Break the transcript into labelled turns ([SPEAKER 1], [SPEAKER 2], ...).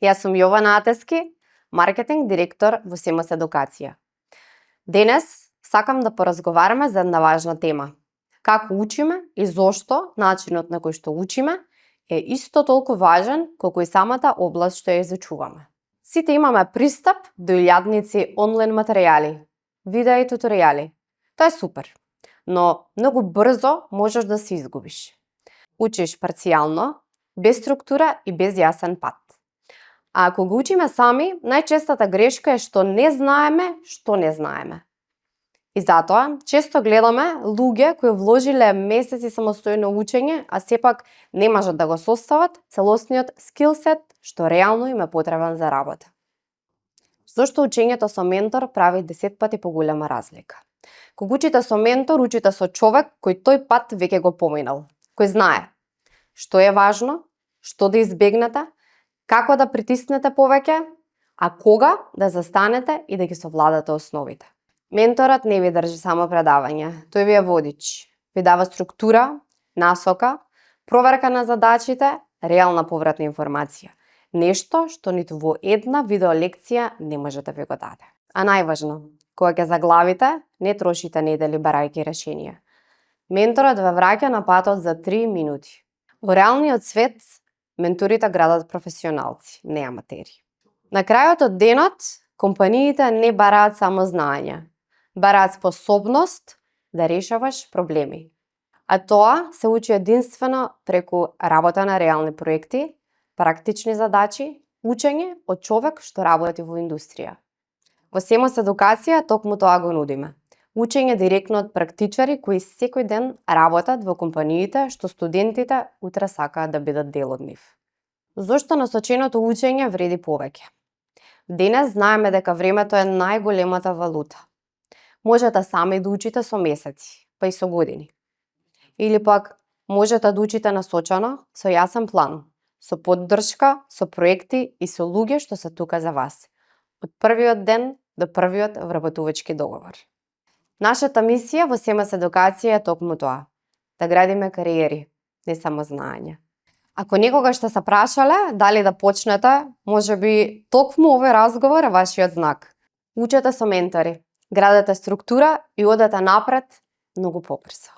[SPEAKER 1] Јас сум Јована Атески, маркетинг директор во СМС Едукација. Денес сакам да поразговараме за една важна тема. Како учиме и зошто начинот на кој што учиме е исто толку важен колку и самата област што ја изучуваме. Сите имаме пристап до илјадници онлайн материјали, видеа и туторијали. Тоа е супер, но многу брзо можеш да се изгубиш. Учиш парцијално, без структура и без јасен пат. А ако го учиме сами, најчестата грешка е што не знаеме. И затоа, често гледаме луѓе кои вложиле месеци самостојно учење, а сепак не можат да го состават целосниот скилсет што реално им е потребен за работа. Зошто учењето со ментор прави 10 пати поголема разлика? Кога учите со ментор, учите со човек кој тој пат веќе го поминал, кој знае што е важно, што да избегнете, како да притиснете повеќе, а кога да застанете и да ги совладате основите. Менторот не ви држи само предавање, тој ви е водич. Ви дава структура, насока, проверка на задачите, реална повратна информација. Нешто што ниту во една видеолекција не може да ви го даде. А најважно, кога ќе заглавите, не трошите недели барајќи решенија. Менторот ве враќа на патот за 3 минути. Во реалниот свет, менторите градат професионалци, не аматери. На крајот од денот, компаниите не бараат само знаење, бараат способност да решаваш проблеми. А тоа се учи единствено преку работа на реални проекти, практични задачи, учење од човек што работи во индустрија. Во СМС Едукација токму тоа го нудиме. Учење директно од практичари кои секој ден работат во компаниите што студентите утре сакаат да бидат дел од нив. Зошто насоченото учење вреди повеќе? Денес знаеме дека времето е најголемата валута. Можете сами да учите со месеци, па и со години. Или пак можете да учите насочено, со јасен план, со поддршка, со проекти и со луѓе што се тука за вас. Од првиот ден до првиот вработувачки договор. Нашата мисија во СМС Едукација е токму тоа. Да градиме кариери, не само знаење. Ако некогаш сте се прашале дали да почнете, можеби токму овој разговор е вашиот знак. Учете со ментори, градете структура и одете напред многу побрзо.